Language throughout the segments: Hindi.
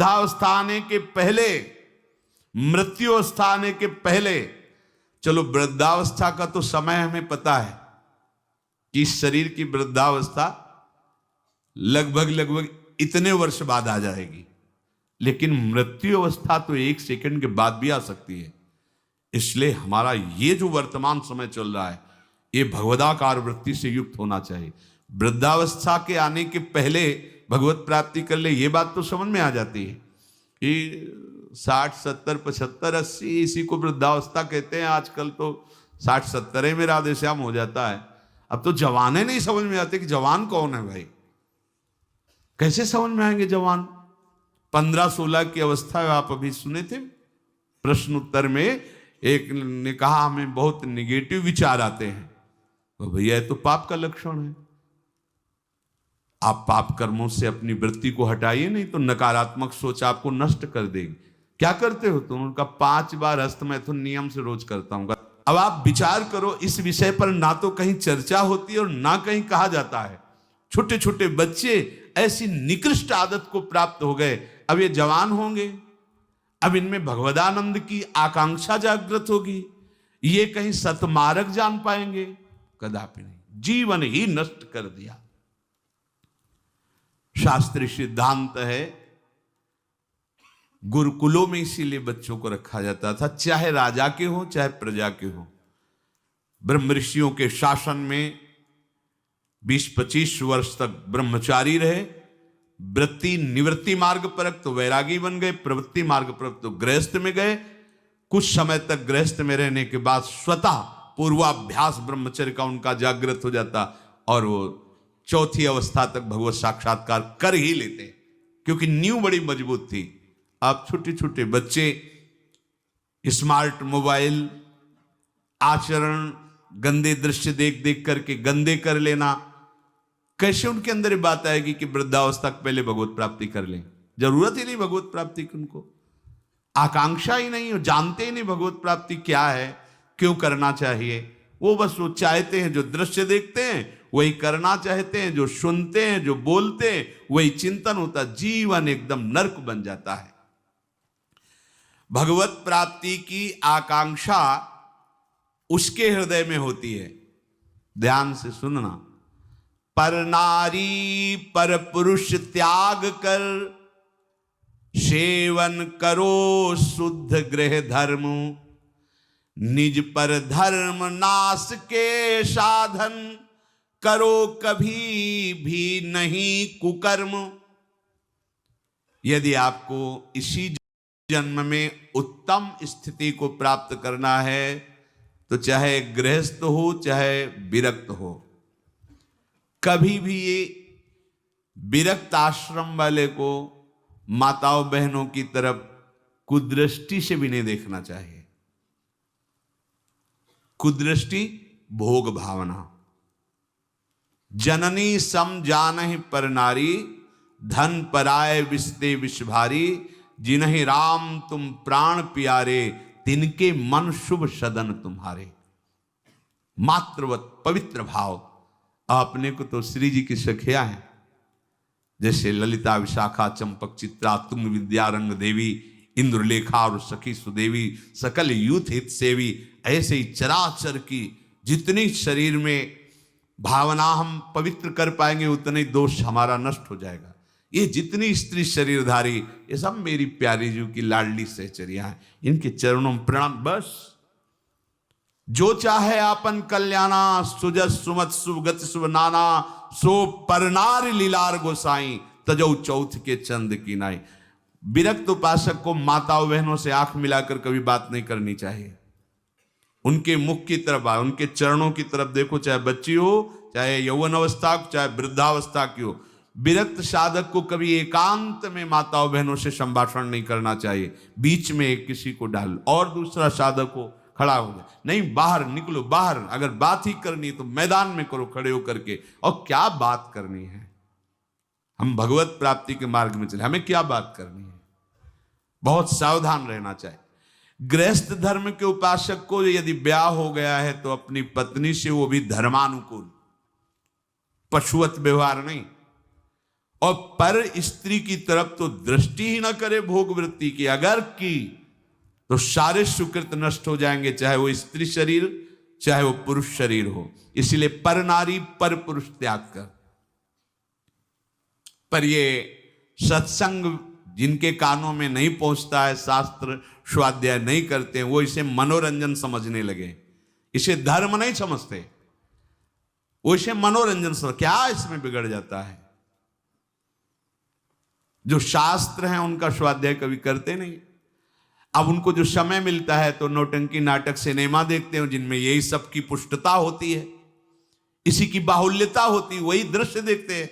वृद्धावस्था आने के पहले, मृत्यु अवस्था आने के पहले, चलो वृद्धावस्था का तो समय हमें पता है कि इस शरीर की वृद्धावस्था लगभग इतने वर्ष बाद आ जाएगी, लेकिन मृत्यु अवस्था तो 1 सेकंड के बाद भी आ सकती है। इसलिए हमारा ये जो वर्तमान समय चल रहा है, ये भगवदाकार वृत्ति से युक्त होना चाहिए। वृद्धावस्था के आने के पहले भगवत प्राप्ति कर ले, ये बात तो समझ में आ जाती है कि 60, 70, 75, 80 इसी को वृद्धावस्था कहते हैं। आजकल तो 60, 70 में राधे श्याम हो जाता है। अब तो जवाने नहीं समझ में आते कि जवान कौन है भाई, कैसे समझ में आएंगे जवान। 15-16 की अवस्था है। आप अभी सुने थे प्रश्न उत्तर में, एक ने कहा हमें बहुत निगेटिव विचार आते हैं। तो भैया ये तो पाप का लक्षण है। आप पाप कर्मों से अपनी वृत्ति को हटाइए, नहीं तो नकारात्मक सोच आपको नष्ट कर देगी। क्या करते हो तुम? उनका 5 बार हस्त मैथुन नियम से रोज करता हूं। अब आप विचार करो, इस विषय पर ना तो कहीं चर्चा होती है और ना कहीं कहा जाता है। छोटे छोटे बच्चे ऐसी निकृष्ट आदत को प्राप्त हो गए, अब ये जवान होंगे, अब इनमें भगवदानंद की आकांक्षा जागृत होगी, ये कहीं सतमार्ग जान पाएंगे? कदापि नहीं। जीवन ही नष्ट कर दिया। शास्त्रीय सिद्धांत है, गुरुकुलों में इसीलिए बच्चों को रखा जाता था, चाहे राजा के हो चाहे प्रजा के हो। ब्रह्म ऋषियों के शासन में 20-25 वर्ष तक ब्रह्मचारी रहे। वृत्ति निवृत्ति मार्ग पर तो वैरागी बन गए, प्रवृत्ति मार्ग पर तो गृहस्थ में गए। कुछ समय तक गृहस्थ में रहने के बाद स्वतः पूर्वाभ्यास ब्रह्मचर्य का उनका जागृत हो जाता और वो चौथी अवस्था तक भगवत साक्षात्कार कर ही लेते, क्योंकि नींव बड़ी मजबूत थी। अब छोटे छोटे बच्चे स्मार्ट मोबाइल, आचरण, गंदे दृश्य देख देख करके गंदे कर लेना, कैसे उनके अंदर ये बात आएगी कि वृद्धावस्था पहले भगवत प्राप्ति कर लें? जरूरत ही नहीं भगवत प्राप्ति की, उनको आकांक्षा ही नहीं, जानते ही नहीं भगवत प्राप्ति क्या है, क्यों करना चाहिए। वो बस वो चाहते हैं, जो दृश्य देखते हैं वही करना चाहते हैं, जो सुनते हैं, जो बोलते हैं वही चिंतन होता। जीवन एकदम नरक बन जाता है। भगवत प्राप्ति की आकांक्षा उसके हृदय में होती है। ध्यान से सुनना। पर नारी पर पुरुष त्याग कर, सेवन करो शुद्ध गृह धर्म, निज पर धर्म नाश के साधन, करो कभी भी नहीं कुकर्म। यदि आपको इसी जन्म में उत्तम स्थिति को प्राप्त करना है तो चाहे गृहस्थ हो चाहे विरक्त हो, कभी भी ये विरक्त आश्रम वाले को माताओं बहनों की तरफ कुदृष्टि से भी नहीं देखना चाहिए। कुदृष्टि भोग भावना। जननी सम जानहि पर नारी, धन पराय विषते विष भारी, जिन्हि राम तुम प्राण प्यारे, तिनके मन शुभ सदन तुम्हारे। मातृवत पवित्र भाव। अपने को तो श्री जी की सखिया हैं, जैसे ललिता, विशाखा, चंपक, चित्रा, तुंग विद्या, रंग देवी, इंद्रलेखा और सखी सुदेवी, सकल यूथ हित सेवी। ऐसे ही चराचर की जितनी शरीर में भावना हम पवित्र कर पाएंगे उतने दोष हमारा नष्ट हो जाएगा। ये जितनी स्त्री शरीरधारी, ये सब मेरी प्यारी जी की लाडली सहचरियां हैं, इनके चरणों में प्रणाम। बस जो चाहे आपन कल्याणा, सुजस सुमत सुगत शुभ नाना, सो परनार लीलार गोसाई, तजौ चौथ के चंद की नाई। विरक्त उपासक को माताओं बहनों से आंख मिलाकर कभी बात नहीं करनी चाहिए। उनके मुख की तरफ, उनके चरणों की तरफ देखो, चाहे बच्ची हो, चाहे यौवन अवस्था, चाहे वृद्धावस्था की हो। विरक्त साधक को कभी एकांत में माताओं बहनों से संभाषण नहीं करना चाहिए। बीच में किसी को डाल और दूसरा साधक हो खड़ा हो जाए, नहीं बाहर निकलो। बाहर अगर बात ही करनी तो मैदान में करो खड़े होकर के। और क्या बात करनी है? हम भगवत प्राप्ति के मार्ग में चले, हमें क्या बात करनी है? बहुत सावधान रहना चाहिए। गृहस्थ धर्म के उपासक को यदि ब्याह हो गया है तो अपनी पत्नी से वो भी धर्मानुकूल, पशुवत व्यवहार नहीं। और पर स्त्री की तरफ तो दृष्टि ही ना करे भोग वृत्ति की, अगर की तो सारे सुकृत नष्ट हो जाएंगे, चाहे वो स्त्री शरीर चाहे वो पुरुष शरीर हो। इसलिए पर नारी पर पुरुष त्याग कर। पर ये सत्संग जिनके कानों में नहीं पहुंचता है, शास्त्र स्वाध्याय नहीं करते, वो इसे मनोरंजन समझने लगे, इसे धर्म नहीं समझते, वो इसे मनोरंजन समझ। क्या इसमें बिगड़ जाता है? जो शास्त्र हैं उनका स्वाध्याय कभी करते नहीं। अब उनको जो समय मिलता है तो नौटंकी नाटक सिनेमा देखते हो, जिनमें यही सब की पुष्टता होती है, इसी की बाहुल्यता होती है, वही दृश्य देखते हैं।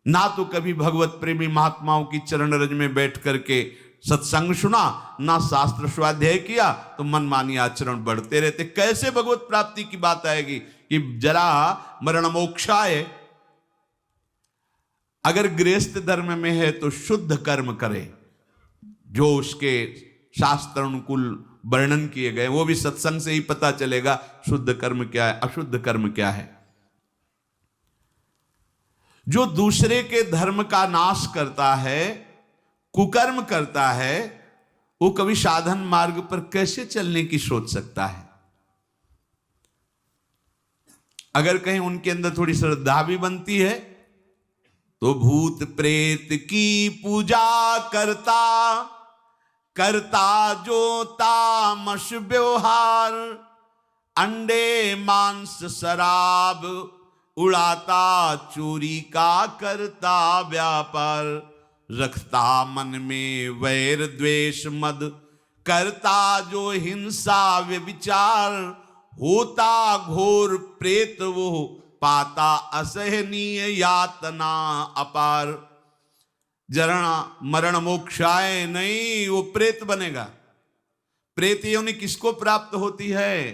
ना तो कभी भगवत प्रेमी महात्माओं की चरण रज में बैठ करके सत्संग सुना, ना शास्त्र स्वाध्याय किया, तो मनमानी आचरण बढ़ते रहते। कैसे भगवत प्राप्ति की बात आएगी कि जरा मरण मोक्षाय। अगर गृहस्थ धर्म में है तो शुद्ध कर्म करे, जो उसके शास्त्र अनुकूल वर्णन किए गए, वो भी सत्संग से ही पता चलेगा शुद्ध कर्म क्या है, अशुद्ध कर्म क्या है। जो दूसरे के धर्म का नाश करता है, कुकर्म करता है, वो कभी साधन मार्ग पर कैसे चलने की सोच सकता है? अगर कहीं उनके अंदर थोड़ी श्रद्धा भी बनती है तो भूत प्रेत की पूजा करता, करता जो तामस व्यवहार, अंडे मांस शराब उड़ाता, चोरी का करता व्यापार, रखता मन में वैर द्वेष मद, करता जो हिंसा व्यभिचार, होता घोर प्रेत वो, पाता असहनीय यातना अपार। जरा मरण मोक्षाय नहीं, वो प्रेत बनेगा। प्रेत योनि किसको प्राप्त होती है?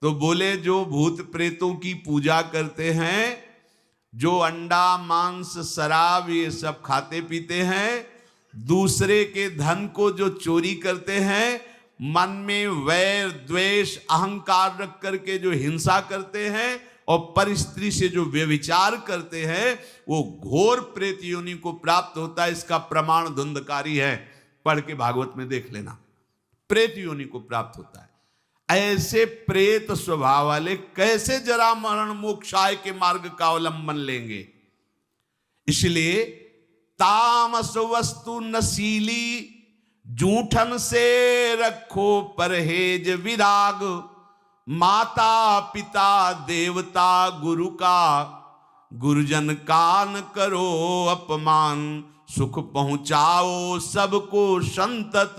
तो बोले जो भूत प्रेतों की पूजा करते हैं, जो अंडा मांस शराब ये सब खाते पीते हैं, दूसरे के धन को जो चोरी करते हैं, मन में वैर द्वेष अहंकार रख करके जो हिंसा करते हैं, और पर स्त्री से जो व्यभिचार करते हैं, वो घोर प्रेत योनि को प्राप्त होता है। इसका प्रमाण धुंधकारी है, पढ़ के भागवत में देख लेना। प्रेत योनि को प्राप्त होता है। ऐसे प्रेत स्वभाव वाले कैसे जरा मरण मोक्षाय के मार्ग का अवलंबन लेंगे? इसलिए तामस वस्तु नशीली, जूठन से रखो परहेज विराग, माता पिता देवता गुरु का, गुरुजन का न करो अपमान, सुख पहुंचाओ सबको संतत,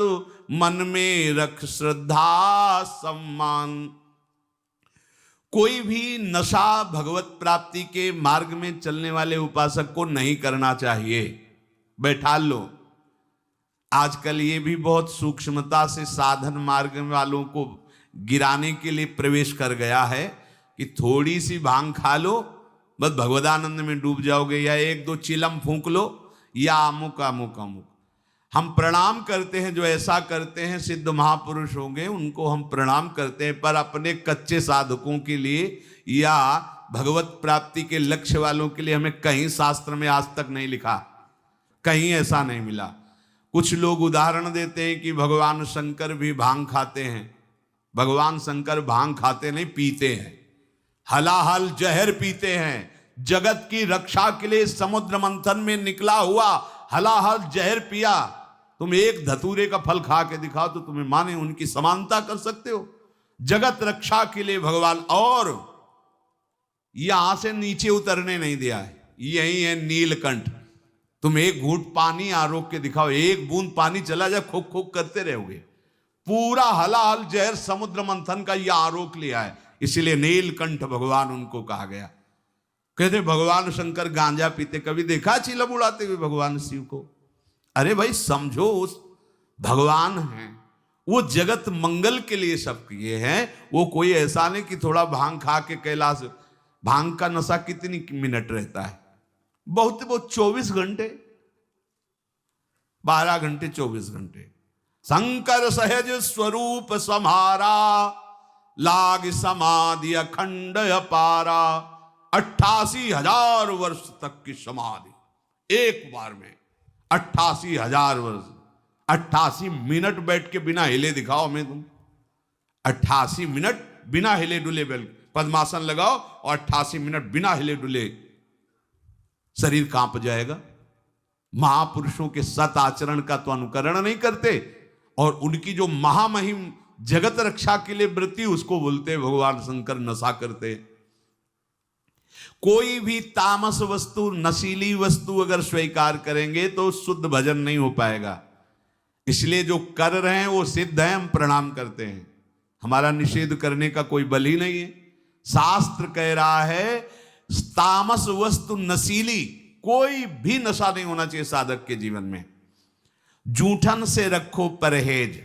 मन में रख श्रद्धा सम्मान। कोई भी नशा भगवत प्राप्ति के मार्ग में चलने वाले उपासक को नहीं करना चाहिए। बैठा लो। आजकल ये भी बहुत सूक्ष्मता से साधन मार्ग वालों को गिराने के लिए प्रवेश कर गया है कि थोड़ी सी भांग खा लो, बस भगवदानंद में डूब जाओगे, या एक दो चिलम फूंक लो, या अमुक अमुक अमुक। हम प्रणाम करते हैं, जो ऐसा करते हैं सिद्ध महापुरुष होंगे, उनको हम प्रणाम करते हैं, पर अपने कच्चे साधकों के लिए या भगवत प्राप्ति के लक्ष्य वालों के लिए हमें कहीं शास्त्र में आज तक नहीं लिखा, कहीं ऐसा नहीं मिला। कुछ लोग उदाहरण देते हैं कि भगवान शंकर भी भांग खाते हैं। भगवान शंकर भांग खाते नहीं, पीते हैं, हलाहल जहर पीते हैं। जगत की रक्षा के लिए समुद्र मंथन में निकला हुआ हलाहल जहर पिया। तुम एक धतूरे का फल खा के दिखाओ तो तुम्हें माने उनकी समानता कर सकते हो। जगत रक्षा के लिए भगवान, और यहां से नीचे उतरने नहीं दिया है। यही है नीलकंठ। तुम एक घूंट पानी आरोक के दिखाओ, एक बूंद पानी चला जाए, खूब खूब करते रहोगे। पूरा हलाहल जहर समुद्र मंथन का यह आरोक लिया है, इसलिए नीलकंठ भगवान उनको कहा गया। कहते भगवान शंकर गांजा पीते, कभी देखा चिलम उड़ाते हुए भगवान शिव को? अरे भाई समझो, उस भगवान हैं, वो जगत मंगल के लिए सब किए हैं। वो कोई ऐसा नहीं कि थोड़ा भांग खा के कैलाश। भांग का नशा कितनी मिनट रहता है? बहुत 24 घंटे, 12 घंटे 24 घंटे। शंकर सहज स्वरूप समारा, लाग समाधि अखंड अपारा। 88,000 वर्ष तक की समाधि, एक बार में 88,000 वर्ष। 88 मिनट बैठ के बिना हिले दिखाओ हमें तुम। 88 मिनट बिना हिले डुले पद्मासन लगाओ और 88 मिनट बिना हिले डुले, शरीर कांप जाएगा। महापुरुषों के सत आचरण का तो अनुकरण नहीं करते, और उनकी जो महामहिम जगत रक्षा के लिए वृत्ति, उसको बोलते भगवान शंकर नशा करते। कोई भी तामस वस्तु, नशीली वस्तु अगर स्वीकार करेंगे तो शुद्ध भजन नहीं हो पाएगा। इसलिए जो कर रहे हैं वो सिद्ध है, हम प्रणाम करते हैं। हमारा निषेध करने का कोई बल ही नहीं है। शास्त्र कह रहा है तामस वस्तु नशीली कोई भी नशा नहीं होना चाहिए साधक के जीवन में। जूठन से रखो परहेज।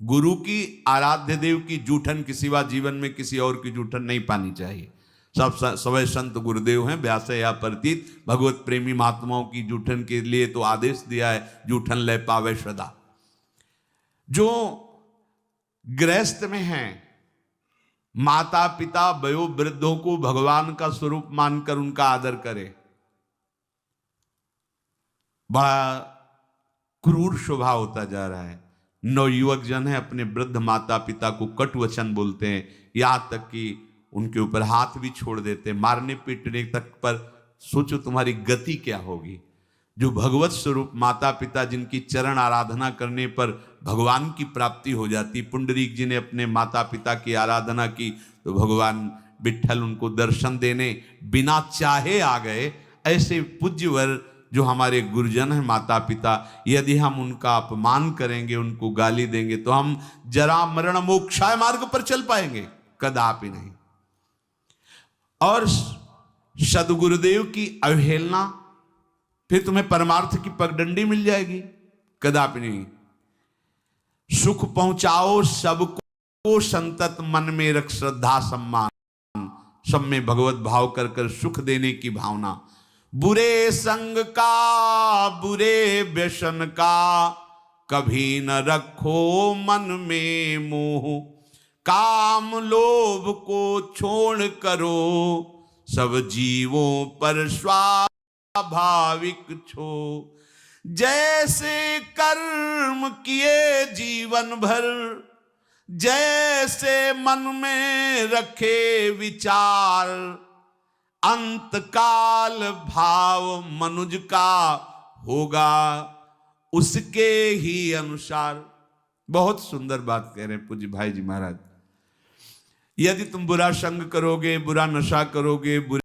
गुरु की, आराध्य देव की जूठन के सिवा जीवन में किसी और की जूठन नहीं पानी चाहिए। सब सवै संत गुरुदेव हैं, व्यास या प्रतीत भगवत प्रेमी महात्माओं की जूठन के लिए तो आदेश दिया है, जूठन ले पावे सदा। जो गृहस्थ में हैं, माता पिता वयो वृद्धों को भगवान का स्वरूप मानकर उनका आदर करे। बड़ा क्रूर स्वभाव होता जा रहा है। नवयुवक जन है, अपने वृद्ध माता पिता को कटु वचन बोलते हैं, यहां तक कि उनके ऊपर हाथ भी छोड़ देते हैं, मारने पीटने तक पर। सोचो तुम्हारी गति क्या होगी। जो भगवत स्वरूप माता पिता, जिनकी चरण आराधना करने पर भगवान की प्राप्ति हो जाती। पुंडरीक जी ने अपने माता पिता की आराधना की तो भगवान विट्ठल उनको दर्शन देने बिना चाहे आ गए। ऐसे पूज्यवर जो हमारे गुरुजन हैं, माता पिता, यदि हम उनका अपमान करेंगे, उनको गाली देंगे, तो हम जरा मरण मोक्षाय मार्ग पर चल पाएंगे? कदापि नहीं। और सदगुरुदेव की अवहेलना, फिर तुम्हें परमार्थ की पगडंडी मिल जाएगी? कदापि नहीं। सुख पहुंचाओ सबको, संतत मन में रख श्रद्धा सम्मान। सब में भगवत भाव कर कर सुख देने की भावना। बुरे संग का, बुरे व्यसन का कभी न रखो मन में मोह। काम लोभ को छोड़ करो, सब जीवों पर स्वाभाविक छो। जैसे कर्म किए जीवन भर, जैसे मन में रखे विचार। अंतकाल भाव मनुज का होगा उसके ही अनुसार। बहुत सुंदर बात कह रहे हैं पूज्य भाई जी महाराज। यदि तुम बुरा संग करोगे, बुरा नशा करोगे, बुरे